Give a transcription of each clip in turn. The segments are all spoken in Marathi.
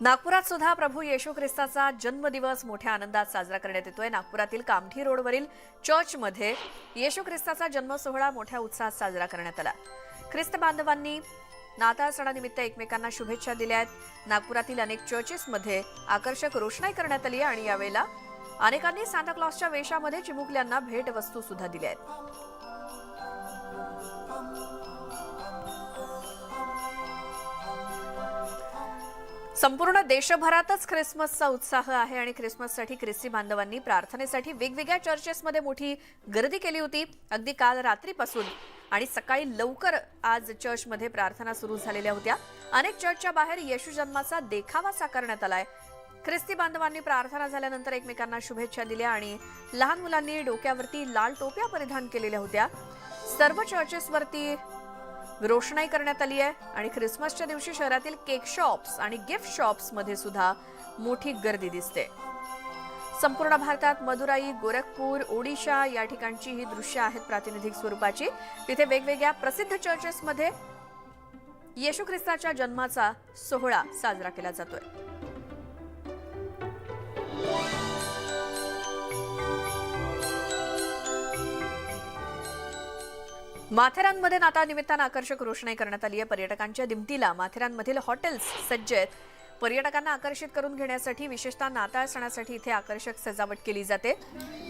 नागपुरात सुद्धा प्रभू येशू ख्रिस्ताचा जन्मदिवस मोठ्या आनंदात साजरा करण्यात येतोय। नागपुरातील कामठी रोडवरील चर्चमध्ये येशू ख्रिस्ताचा जन्म सोहळा मोठ्या उत्साहात साजरा करण्यात आला। ख्रिस्त बांधवांनी नाताळ सणानिमित्त एकमेकांना शुभेच्छा दिल्या आहेत। नागपुरातील अनेक चर्चेसमध्ये आकर्षक रोषणाई करण्यात आली आणि यावेळेला अनेकांनी सांता क्लॉसच्या वेशामध्ये चिमुकल्यांना भेटवस्तू सुद्धा दिल्या आहेत। संपूर्ण देशभरातच ख्रिसमसचा उत्साह आहे आणि ख्रिसमससाठी ख्रिस्ती बांधवांनी प्रार्थनेसाठी वेगवेगळ्या चर्चेसमध्ये मोठी गर्दी केली होती। अगदी काल रात्रीपासून आणि सकाळी लवकर आज चर्चमध्ये प्रार्थना सुरू झालेल्या होत्या। अनेक चर्चच्या बाहेर येशू जन्माचा देखावा साकारण्यात आलाय। ख्रिस्ती बांधवांनी प्रार्थना झाल्यानंतर एकमेकांना शुभेच्छा दिल्या आणि लहान मुलांनी डोक्यावरती लाल टोप्या परिधान केलेल्या होत्या। सर्व चर्चेसवरती रोषणाई करण्यात आली आहे आणि ख्रिसमसच्या दिवशी शहरातील केक शॉप्स आणि गिफ्ट शॉप्स मध्ये सुद्धा मोठी गर्दी दिसते। संपूर्ण भारतात मदुराई, गोरखपूर, ओडिशा या ठिकाणची ही दृश्य आहेत प्रातिनिधिक स्वरूपाची। तिथे वेगवेगळ्या प्रसिद्ध चर्चेसमध्ये येशू ख्रिस्ताच्या जन्माचा सोहळा साजरा केला जातोय। माथेरानमध्ये नाताळ निमित्तानं आकर्षक रोषणाई करण्यात आली आहे। पर्यटकांच्या दिमतीला माथेरानमधील हॉटेल्स सज्ज आहेत। पर्यटकांना आकर्षित करून घेण्यासाठी विशेषतः नाताळ सणासाठी इथे आकर्षक सजावट केली जाते।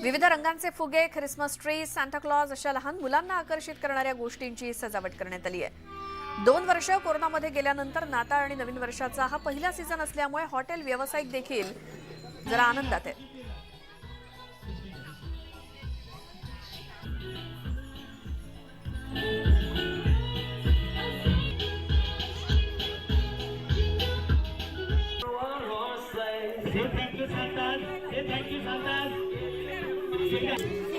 विविध रंगांचे फुगे, ख्रिसमस ट्री, सांता क्लॉज अशा लहान मुलांना आकर्षित करणाऱ्या गोष्टींची सजावट करण्यात आली आहे। 2 वर्ष कोरोनामध्ये गेल्यानंतर नाताळ आणि नवीन वर्षाचा हा पहिला सीझन असल्यामुळे हॉटेल व्यावसायिक देखील जरा आनंदात आहेत। Thank you, Santa. Thank you, Santa.